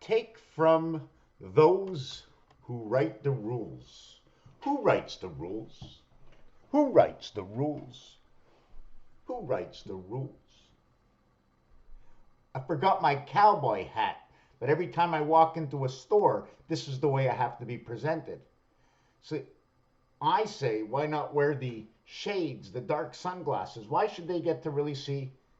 take from those who write the rules. Who writes the rules? Who writes the rules? Who writes the rules? I forgot my cowboy hat, but every time I walk into a store, this is the way I have to be presented. So I say, why not wear the shades, the dark sunglasses? Why should they get to really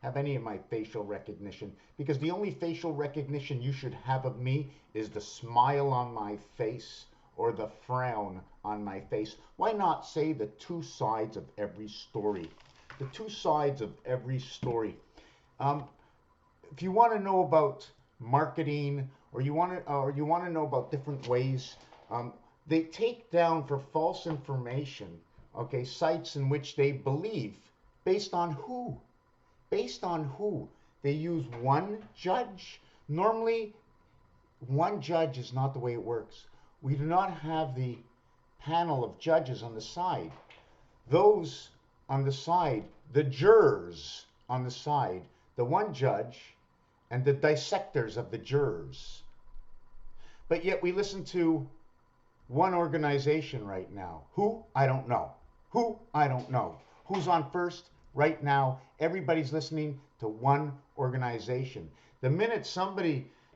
have any of my facial recognition? Because the only facial recognition you should have of me is the smile on my face or the frown on my face. Why not say the two sides of every story? The two sides of every story. If you want to know about marketing, or you want to know about different ways, they take down for false information, okay, sites in which they believe, based on who? Based on who? They use one judge. Normally, one judge is not the way it works. We do not have the panel of judges on the side. Those on the side, the jurors on the side, the one judge, and the dissectors of the jurors. But yet we listen to one organization right now. Who? I don't know. Who? I don't know. Who's on first? Right now, everybody's listening to one organization. The minute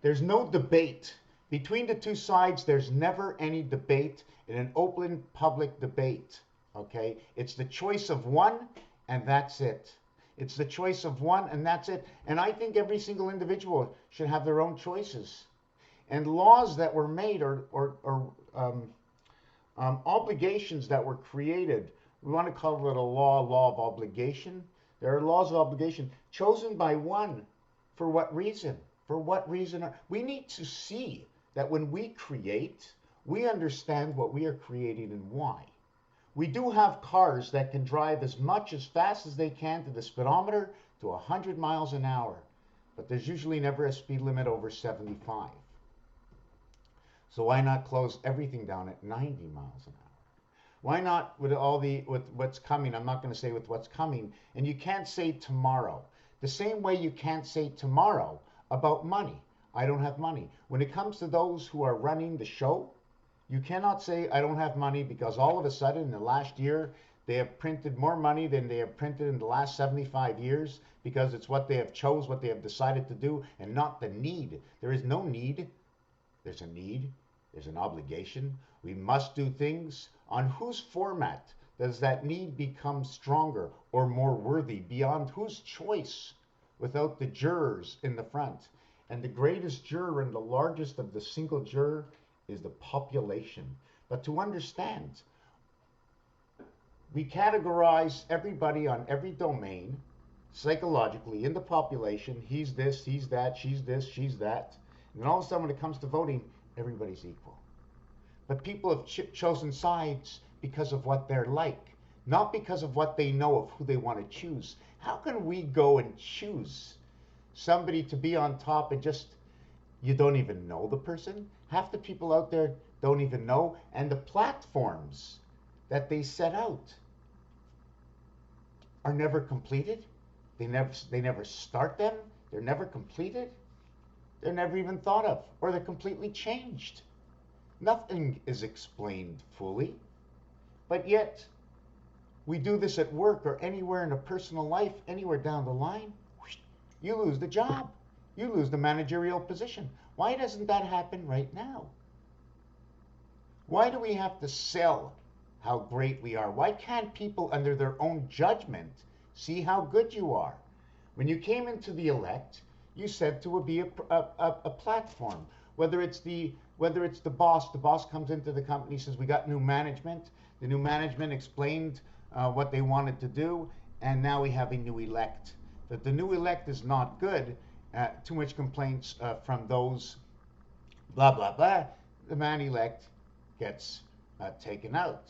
there's no debate. Between the two sides, there's never any debate in an open public debate, okay? It's the choice of one, and that's it. It's the choice of one, and that's it. And I think every single individual should have their own choices. And laws that were made or obligations that were created, we want to call it a law of obligation. There are laws of obligation chosen by one. For what reason? For what reason? We need to see that when we create, we understand what we are creating and why. We do have cars that can drive as fast as they can to the speedometer to 100 miles an hour, but there's usually never a speed limit over 75. So why not close everything down at 90 miles an hour? Why not with what's coming? I'm not going to say with what's coming, and you can't say tomorrow. The same way you can't say tomorrow about money. I don't have money. When it comes to those who are running the show, you cannot say, I don't have money, because all of a sudden in the last year, they have printed more money than they have printed in the last 75 years, because it's what they have chose, what they have decided to do, and not the need. There is no need. There's a need. There's an obligation. We must do things. On whose format does that need become stronger or more worthy? Beyond whose choice? Without the jurors in the front. And the greatest juror and the largest of the single juror is the population. But to understand, we categorize everybody on every domain psychologically in the population. He's this, he's that, she's this, she's that. And then all of a sudden when it comes to voting, everybody's equal. But people have chosen sides because of what they're like, not because of what they know of who they want to choose. How can we go and choose somebody to be on top and just, you don't even know the person? Half the people out there don't even know, and the platforms that they set out are never completed. They never start them. They're never completed. They're never even thought of, or they're completely changed. Nothing is explained fully, but yet we do this at work or anywhere in a personal life, anywhere down the line, you lose the job. You lose the managerial position. Why doesn't that happen right now? Why do we have to sell how great we are? Why can't people under their own judgment see how good you are? When you came into the elect, you said to be a platform. Whether it's the boss comes into the company, says we got new management. The new management explained what they wanted to do, and now we have a new elect. That the new elect is not good. Too much complaints from those, blah, blah, blah. The man-elect gets taken out.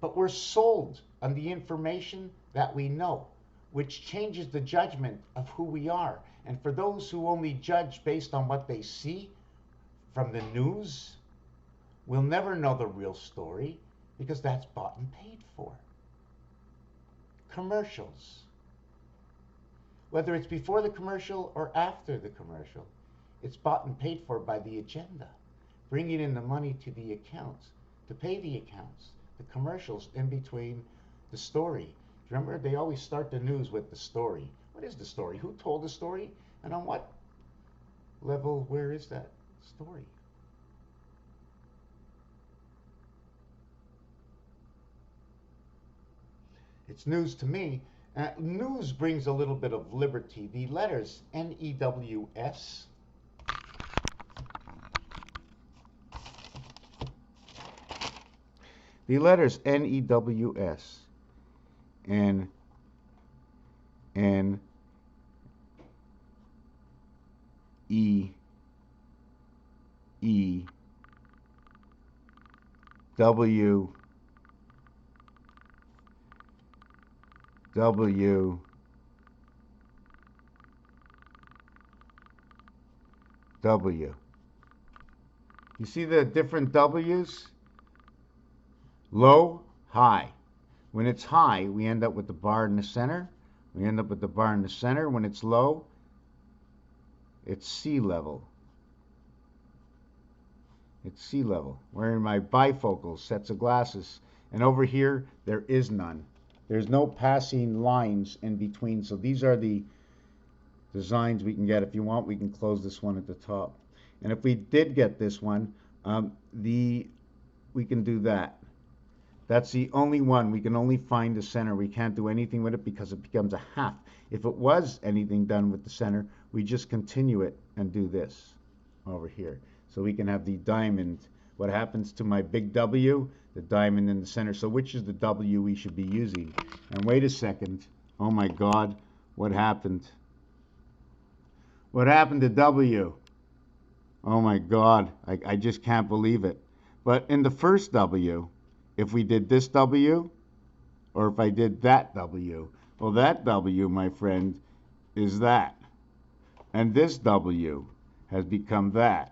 But we're sold on the information that we know, which changes the judgment of who we are. And for those who only judge based on what they see from the news, we'll never know the real story, because that's bought and paid for. Commercials. Whether it's before the commercial or after the commercial, It's bought and paid for by the agenda, bringing in the money to the accounts, to pay the accounts, the commercials in between, the story. Remember, they always start the news with the story. What is the story? Who told the story? And on what level, where is that story? It's news to me. News brings a little bit of liberty. The letters NEWS. The letters NEWS and N E E W W W. You see the different W's? Low, high. When it's high, we end up with the bar in the center. We end up with the bar in the center. When it's low, it's sea level. It's sea level. Wearing my bifocal sets of glasses. And over here, there is none. There's no passing lines in between. So these are the designs we can get. If you want, we can close this one at the top. And if we did get this one, we can do that. That's the only one. We can only find the center. We can't do anything with it because it becomes a half. If it was anything done with the center, we just continue it and do this over here. So we can have the diamond. What happens to my big W? The diamond in the center. So which is the W we should be using? And wait a second. Oh my God, what happened? What happened to W? Oh my God, I just can't believe it. But in the first W, if we did this W, or if I did that W, well, that W, my friend, is that. And this W has become that.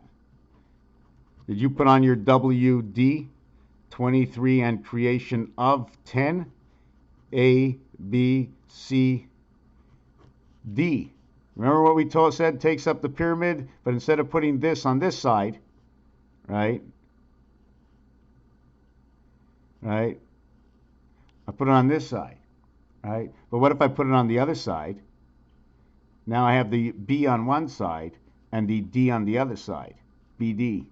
Did you put on your WD? 23 and creation of 10? A, B, C, D. Remember what we said takes up the pyramid, but instead of putting this on this side, right? Right? I put it on this side, right? But what if I put it on the other side? Now I have the B on one side and the D on the other side, BD.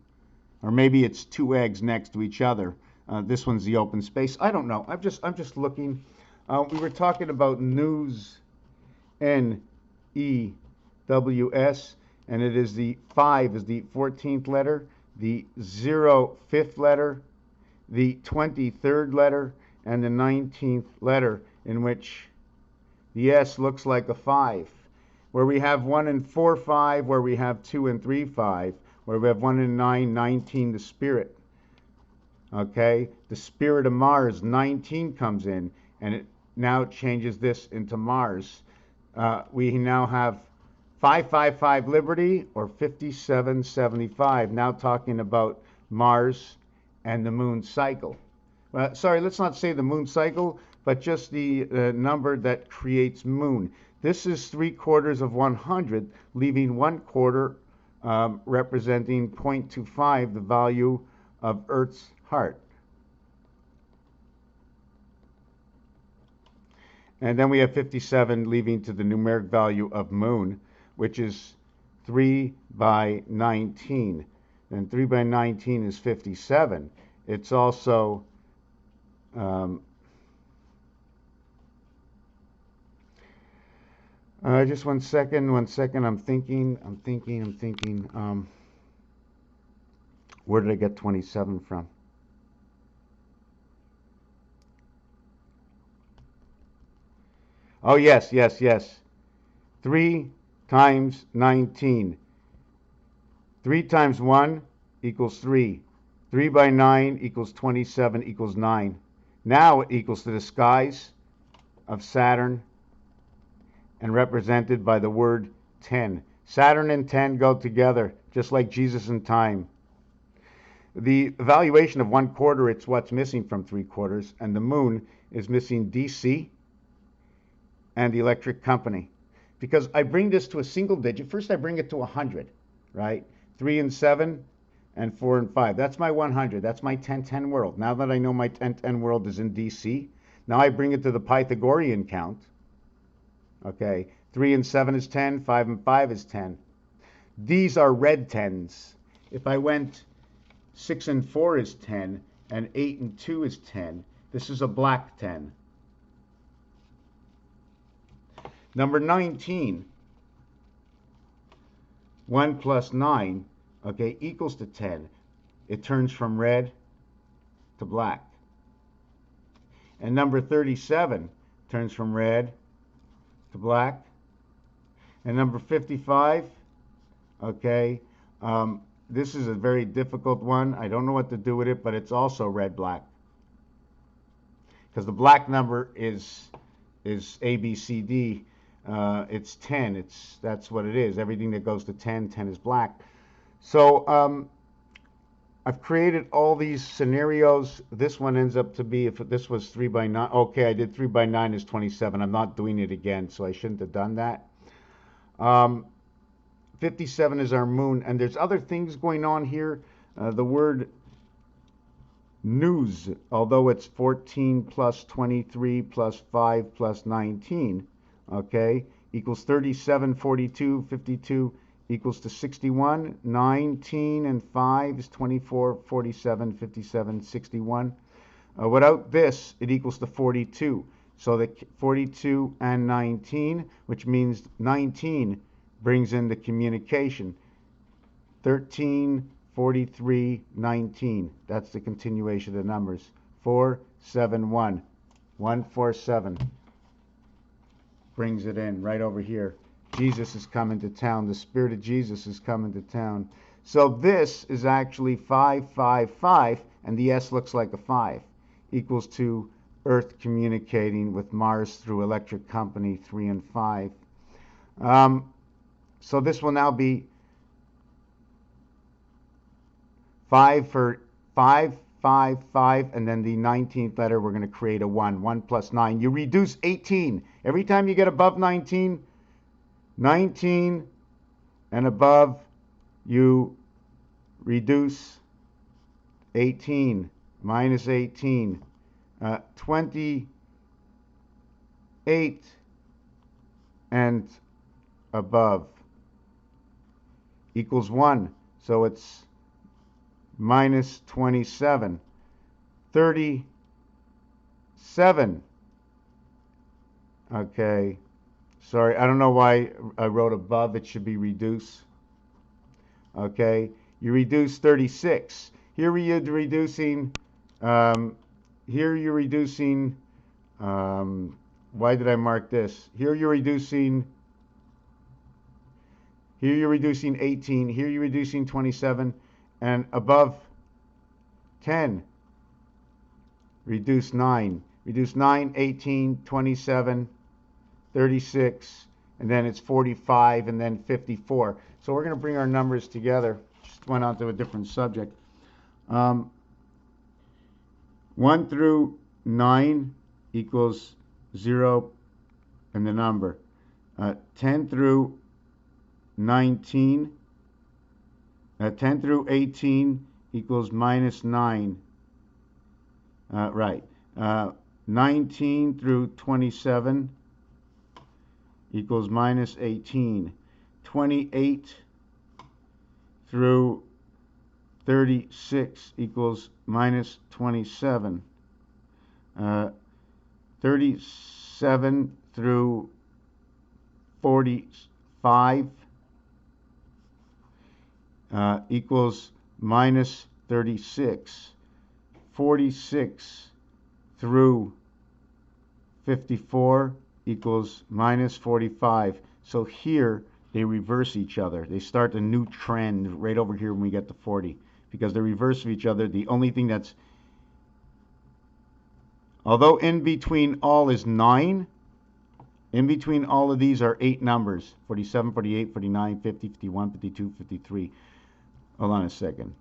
Or maybe it's two eggs next to each other. This one's the open space. I don't know. I'm just looking. We were talking about news, N-E-W-S, and it is the 5 is the 14th letter, the 0 5th letter, the 23rd letter, and the 19th letter, in which the S looks like a 5. Where we have 1 and 4, 5, where we have 2 and 3, 5, where we have 1 and 9, 19, the spirit. Okay, the spirit of Mars, 19 comes in, and it now changes this into Mars. We now have 555 Liberty or 5775, now talking about Mars and the moon cycle. Well, sorry, let's not say the moon cycle, but just the number that creates moon. This is 3/4 of 100, leaving 1/4 representing 0.25, the value of Earth's heart. And then we have 57 leaving to the numeric value of moon, which is 3 by 19. And 3 by 19 is 57. It's also just one second, I'm thinking. Where did I get 27 from? Oh, yes. 3 times 19. 3 times 1 equals 3. 3 by 9 equals 27 equals 9. Now it equals to the skies of Saturn and represented by the word 10. Saturn and 10 go together, just like Jesus and time. The evaluation of 1/4, it's what's missing from 3/4, and the moon is missing DC and the electric company. Because I bring this to a single digit. First I bring it to 100. right? 3 and 7, and 4 and 5. That's my 100. That's my 10-10 world. Now that I know my 10-10 world is in DC, now I bring it to the Pythagorean count. Okay, 3 and 7 is 10, 5 and 5 is 10. These are red 10s. If I went 6 and 4 is 10, and 8 and 2 is 10, this is a black 10. Number 19, 1 plus 9, okay, equals to 10. It turns from red to black. And number 37 turns from red to black. And number 55, okay, this is a very difficult one. I don't know what to do with it, but it's also red-black. Because the black number is A, B, C, D. It's 10. That's what it is. Everything that goes to 10, 10 is black. So I've created all these scenarios. This one ends up to be, if this was 3 by 9, okay, I did 3 by 9 is 27. I'm not doing it again, so I shouldn't have done that. 57 is our moon, and there's other things going on here. The word news, although it's 14 plus 23 plus 5 plus 19, okay, equals 37, 42, 52 equals to 61, 19 and 5 is 24, 47, 57, 61. Without this, it equals to 42. So the 42 and 19, which means 19 brings in the communication. 13, 43, 19. That's the continuation of the numbers. 4, 7, 1. 1, 4, 7. Brings it in right over here. Jesus is coming to town. The Spirit of Jesus is coming to town. So this is actually 5, 5, 5, and the S looks like a 5, equals to Earth communicating with Mars through electric company 3 and 5. So this will now be 5 for 5, 5, 5, and then the 19th letter, we're going to create a 1. 1 plus 9. You reduce 18. Every time you get above 19, 19 and above, you reduce 18. Minus 18. 28 and above equals 1. So it's minus 27. 37. Okay. Sorry, I don't know why I wrote above. It should be reduce. Okay. You reduce 36. Here you're reducing, why did I mark this? Here you're reducing 18. Here you're reducing 27. And above 10, reduce 9. Reduce 9, 18, 27, 36, and then it's 45, and then 54. So we're going to bring our numbers together. Just went on to a different subject. 1 through 9 equals 0 and the number. 10 through 19, 10 through 18 equals minus 9. Right. 19 through 27 equals minus 18. 28 through 36 equals minus 27. 37 through 45 equals minus 36. 46 through 54 equals minus 45. So here they reverse each other. They start a new trend right over here when we get to 40. Because they reverse of each other. The only thing that's, although in between all is 9, in between all of these are 8 numbers. 47, 48, 49, 50, 51, 52, 53. Hold on a second.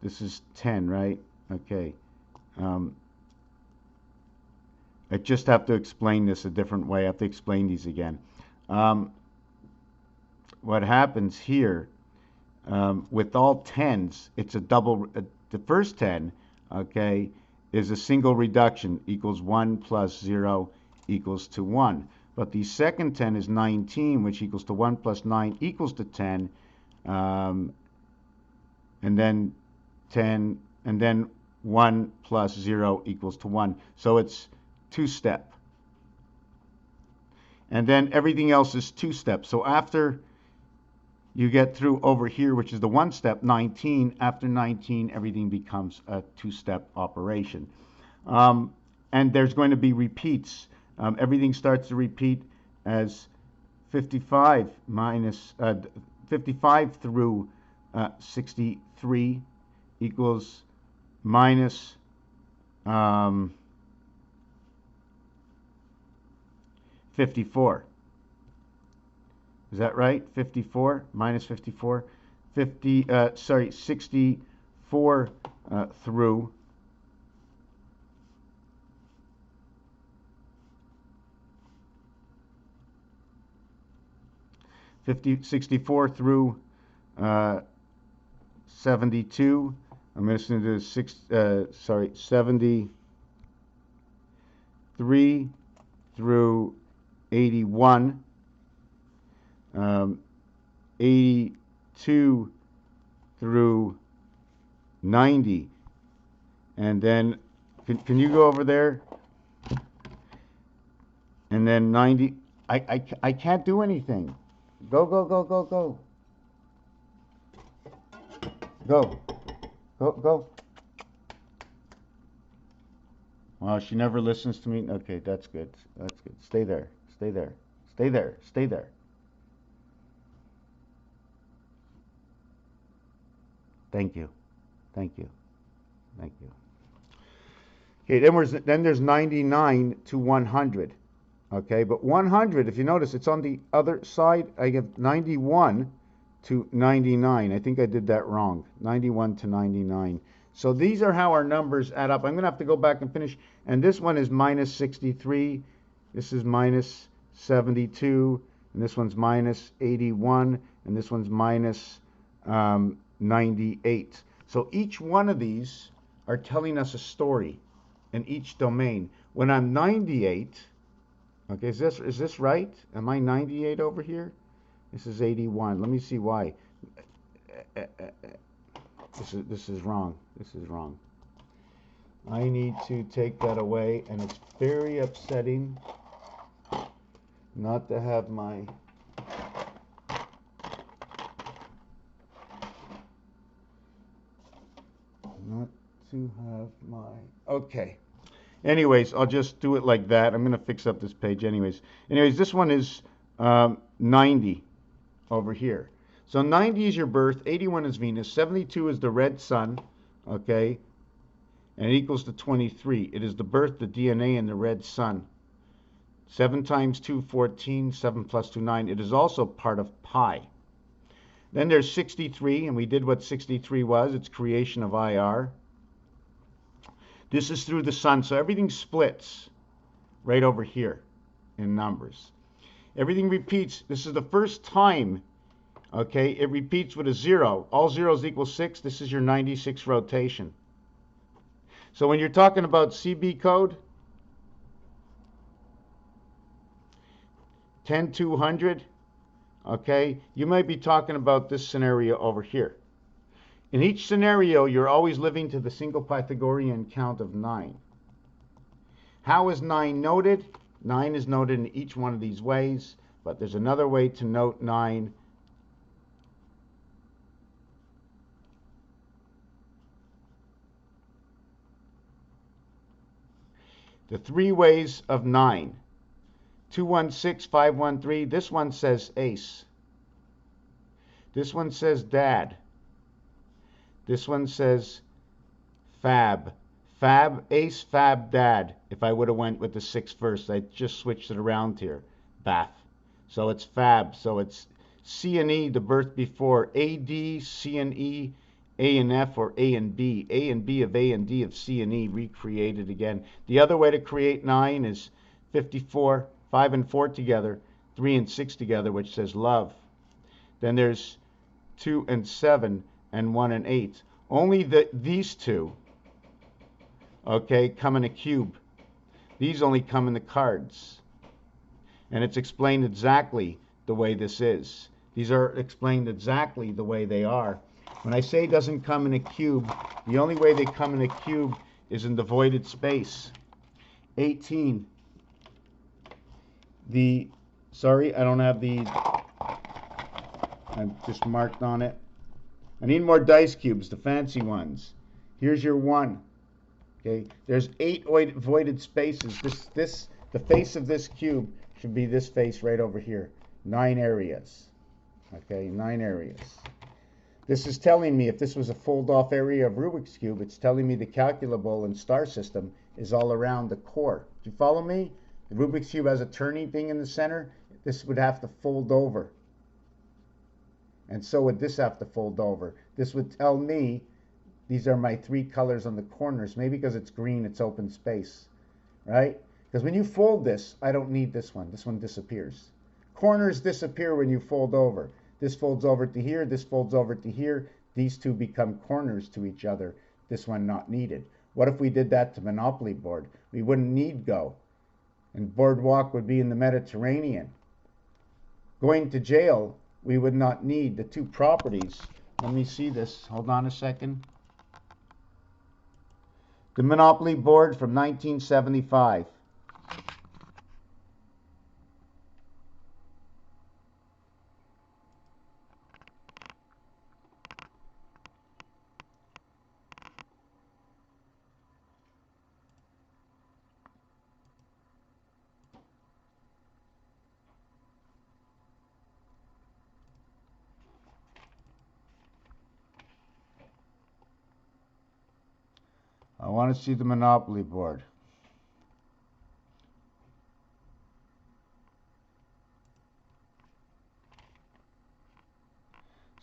This is 10, right? Okay. I just have to explain this a different way. I have to explain these again. What happens here with all tens, it's a double. The first 10, okay, is a single reduction, equals 1 plus 0 equals to 1. But the second 10 is 19, which equals to 1 plus 9 equals to 10. And then 10, and then 1 plus 0 equals to 1. So it's two-step. And then everything else is two-step. So after you get through over here, which is the one-step, 19, after 19, everything becomes a two-step operation. And there's going to be repeats. Everything starts to repeat as 55 minus 55 through 63 equals minus 54. Is that right? 54 minus 54. 64 through 64 through 72. I'm going to do 73 through 81. 82 through 90. And then, can you go over there? And then 90. I can't do anything. Go, go, go, go, go. Go. Go, go. Well, she never listens to me. Okay, that's good. That's good. Stay there. Stay there. Stay there. Stay there. Thank you. Thank you. Thank you. Okay, then there's 99 to 100. Okay, but 100, if you notice, it's on the other side. I have 91 to 99. I think I did that wrong. 91 to 99. So these are how our numbers add up. I'm going to have to go back and finish. And this one is minus 63. This is minus 72. And this one's minus 81. And this one's minus 98. So each one of these are telling us a story in each domain. When I'm 98, okay, is this right? Am I 98 over here? This is 81. Let me see why. This is wrong. This is wrong. I need to take that away, and it's very upsetting not to have my okay. Anyways, I'll just do it like that. I'm going to fix up this page anyways. This one is 90 over here. So 90 is your birth, 81 is Venus, 72 is the red sun, okay, and it equals to 23. It is the birth, the DNA, and the red sun. 7 times 2, 14, 7 plus 2, 9. It is also part of pi. Then there's 63, and we did what 63 was. It's creation of IR. This is through the sun, so everything splits right over here in numbers. Everything repeats. This is the first time, okay, it repeats with a 0. All zeros equal 6. This is your 96 rotation. So when you're talking about CB code, 10-200, okay, you might be talking about this scenario over here. In each scenario, you're always living to the single Pythagorean count of 9. How is 9 noted? 9 is noted in each one of these ways, but there's another way to note 9. The 3 ways of 9. 216, 513. This one says ace. This one says dad. This one says fab. Fab, ace, fab, dad. If I would have went with the 6 first, I just switched it around here. Bath. So it's fab. So it's C and E, the birth before. AD, C and E, A and F, or A and B. A and B of A and D of C and E recreated again. The other way to create 9 is 54, 5 and 4 together, 3 and 6 together, which says love. Then there's 2 and 7, and 1 and 8. Only these two, okay, come in a cube. These only come in the cards. And it's explained exactly the way this is. These are explained exactly the way they are. When I say it doesn't come in a cube, the only way they come in a cube is in the voided space. 18. Sorry, I don't have the, I've just marked on it. I need more dice cubes, the fancy ones. Here's your 1. Okay, there's 8 voided spaces. The face of this cube should be this face right over here. 9 areas. Okay, 9 areas. This is telling me, if this was a fold-off area of Rubik's Cube, it's telling me the calculable and star system is all around the core. Do you follow me? The Rubik's Cube has a turning thing in the center. This would have to fold over. And so would this have to fold over. This would tell me these are my 3 colors on the corners. Maybe because it's green, it's open space. Right? Because when you fold this, I don't need this one. This one disappears. Corners disappear when you fold over. This folds over to here. This folds over to here. These two become corners to each other. This one not needed. What if we did that to Monopoly board? We wouldn't need Go. And Boardwalk would be in the Mediterranean. Going to jail, we would not need the 2 properties. Let me see this. Hold on a second. The Monopoly board from 1975. I want to see the Monopoly board.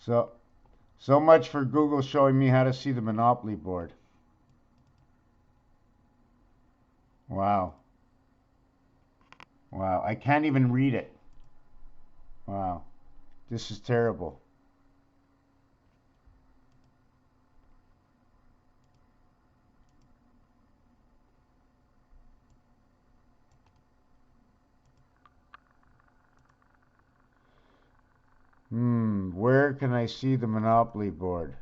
So much for Google showing me how to see the Monopoly board. Wow. Wow, I can't even read it. Wow, this is terrible. Where can I see the Monopoly board?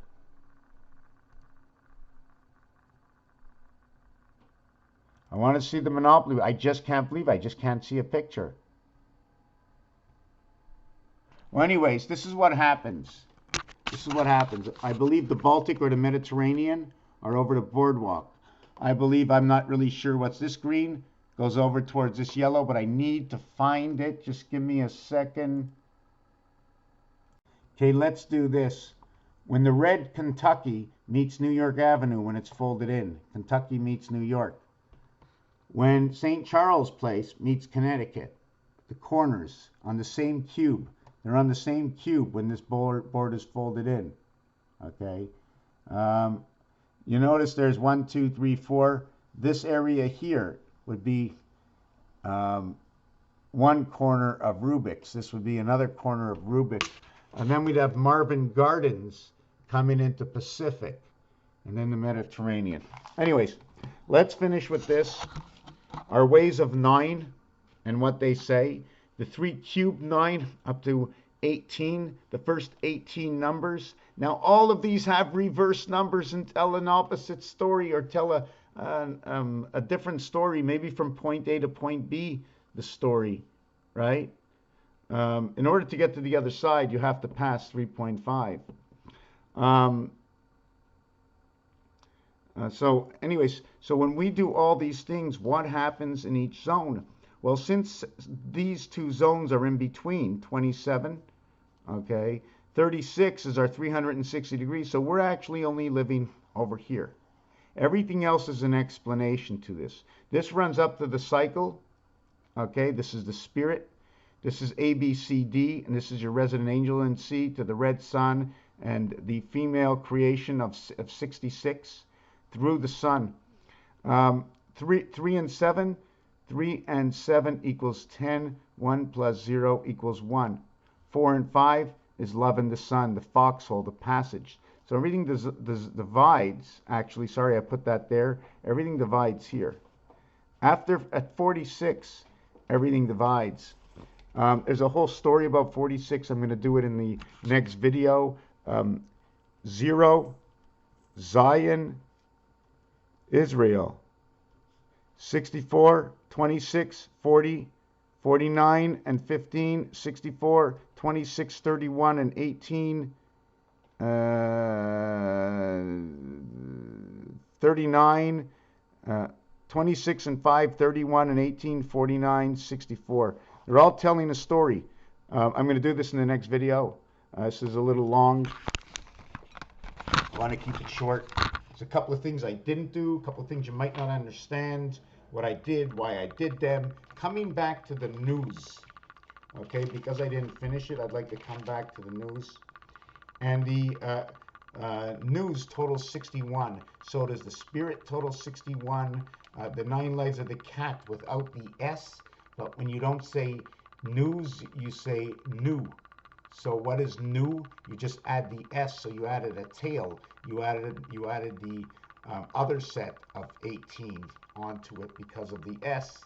I want to see the Monopoly. I just can't believe I just can't see a picture. Well, anyways, this is what happens. This is what happens. I believe the Baltic or the Mediterranean are over the boardwalk. I believe, I'm not really sure what's this green, goes over towards this yellow, but I need to find it. Just give me a second. Okay, let's do this. When the red Kentucky meets New York Avenue when it's folded in, Kentucky meets New York. When St. Charles Place meets Connecticut, the corners on the same cube, they're on the same cube when this board is folded in. Okay. You notice there's 1, 2, 3, 4. This area here would be one corner of Rubik's. This would be another corner of Rubik's. And then we'd have Marvin Gardens coming into Pacific and then the Mediterranean. Anyways, let's finish with this. Our ways of 9 and what they say. The 3 cube 9 up to 18, the first 18 numbers. Now all of these have reverse numbers and tell an opposite story or tell a different story, maybe from point A to point B, the story, right? In order to get to the other side, you have to pass 3.5. So anyways, so when we do all these things, what happens in each zone? Well, since these 2 zones are in between, 27, okay, 36 is our 360 degrees, so we're actually only living over here. Everything else is an explanation to this. This runs up to the cycle, okay, this is the spirit. This is A, B, C, D, and this is your resident angel in C to the red sun and the female creation of 66 through the sun. 3 and 7. 3 and 7 equals 10. 1 plus 0 equals 1. 4 and 5 is love and the sun, the foxhole, the passage. So everything divides, actually, sorry, I put that there. Everything divides here. At 46, everything divides. There's a whole story about 46. I'm going to do it in the next video. 0, Zion, Israel. 64, 26, 40, 49, and 15, 64, 26, 31, and 18, 39, 26 and 5, 31 and 18, 49, 64. They're all telling a story. I'm going to do this in the next video. This is a little long. I want to keep it short. There's a couple of things I didn't do, a couple of things you might not understand, what I did, why I did them. Coming back to the news, okay, because I didn't finish it, I'd like to come back to the news. And the news totals 61. So does the spirit total 61. The 9 lives of the cat without the S. But when you don't say news, you say new. So what is new? You just add the S. So you added a tail. You added the other set of 18 onto it because of the S.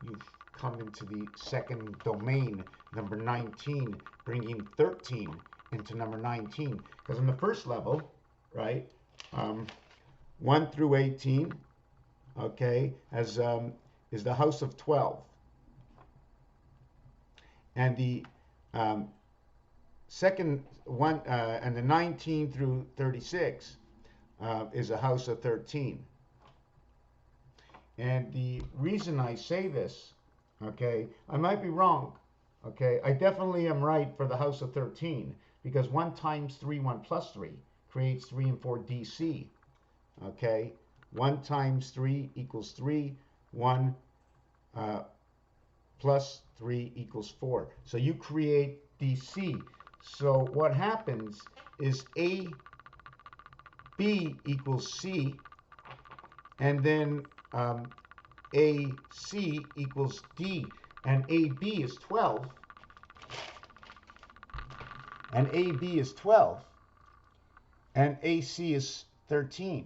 You've come into the second domain, number 19, bringing 13 into number 19. Because in the first level, right, 1 through 18, okay, is the house of 12. And the second one, and the 19 through 36 is a house of 13. And the reason I say this, okay, I might be wrong, okay, I definitely am right for the house of 13, because 1 times 3, 1 plus 3 creates 3 and 4 DC, okay, 1 times 3 equals 3, 1 plus 3 equals 4. So you create DC. So what happens is AB equals C, and then AC equals D, and AB is 12, and AB is 12, and AC is 13.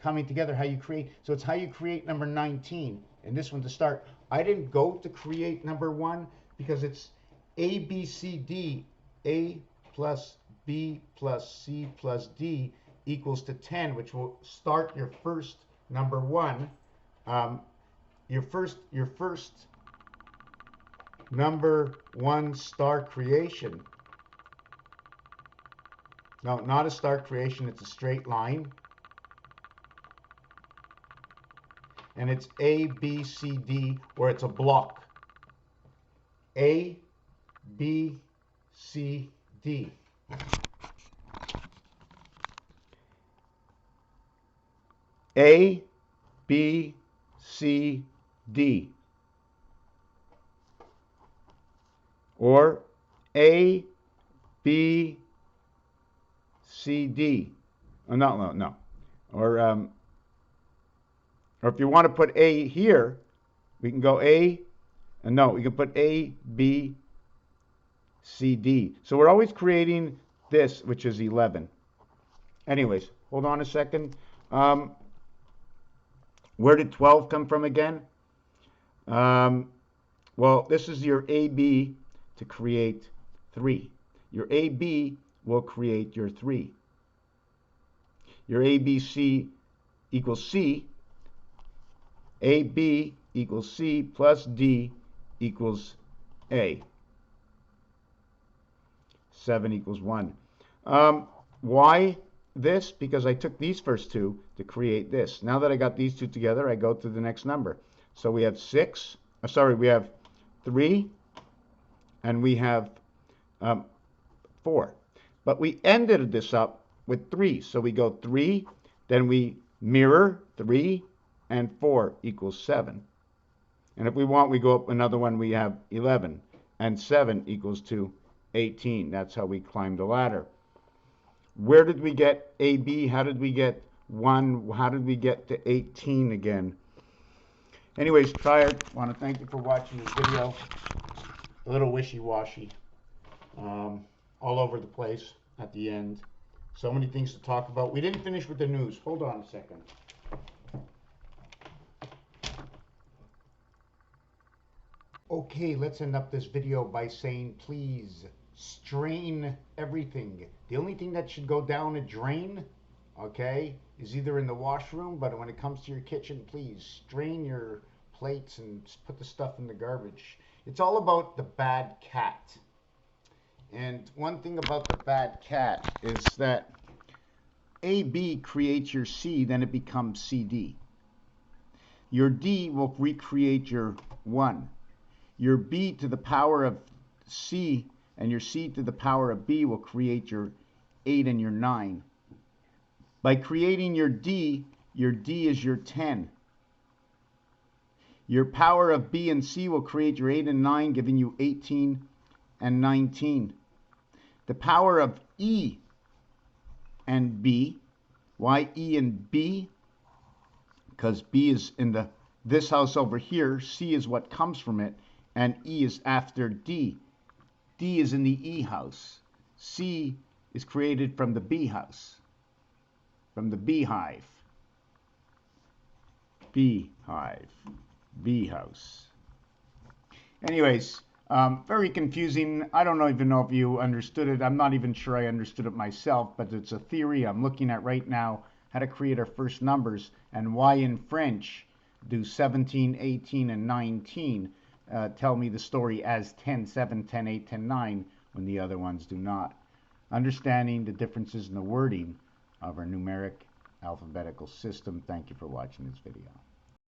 Coming together, how you create, so it's how you create number 19, and this one to start. I didn't go to create number 1 because it's A, B, C, D, A plus B plus C plus D equals to 10, which will start your first number 1. Your first number 1 star creation. No, not a star creation, it's a straight line. And it's A, B, C, D, or it's a block. A, B, C, D. A, B, C, D. Or A, B, C, D. Oh, no. Or if you want to put A here, we can go A, and no, we can put A, B, C, D. So we're always creating this, which is 11. Anyways, hold on a second. Where did 12 come from again? Well, this is your AB to create 3. Your AB will create your 3. Your ABC equals C. AB equals C plus D equals A. 7 equals 1. Why this? Because I took these first two to create this. Now that I got these two together, I go to the next number. So we have 6, we have 3, and we have 4. But we ended this up with 3. So we go 3, then we mirror 3, and 4 equals 7. And if we want, we go up another one, we have 11. And 7 equals to 18. That's how we climb the ladder. Where did we get AB? How did we get 1? How did we get to 18 again? Anyways, tired. I want to thank you for watching this video. A little wishy-washy. all over the place at the end. So many things to talk about. We didn't finish with the news. Hold on a second. Okay, let's end up this video by saying, please strain everything. The only thing that should go down a drain, okay, is either in the washroom, but when it comes to your kitchen, please strain your plates and put the stuff in the garbage. It's all about the bad cat. And one thing about the bad cat is that AB creates your C, then it becomes CD. Your D will recreate your 1. Your B to the power of C and your C to the power of B will create your 8 and your 9. By creating your D is your 10. Your power of B and C will create your 8 and 9, giving you 18 and 19. The power of E and B. Why E and B? Because B is in this house over here, C is what comes from it, and E is after D. D is in the E house. C is created from the B house, from the beehive. Beehive, B house. Anyways, very confusing. I don't even know if you understood it. I'm not even sure I understood it myself, but it's a theory I'm looking at right now, how to create our first numbers, and why in French do 17, 18, and 19 tell me the story as 10, 7, 10, 8, 10, 9, when the other ones do not. Understanding the differences in the wording of our numeric alphabetical system. Thank you for watching this video.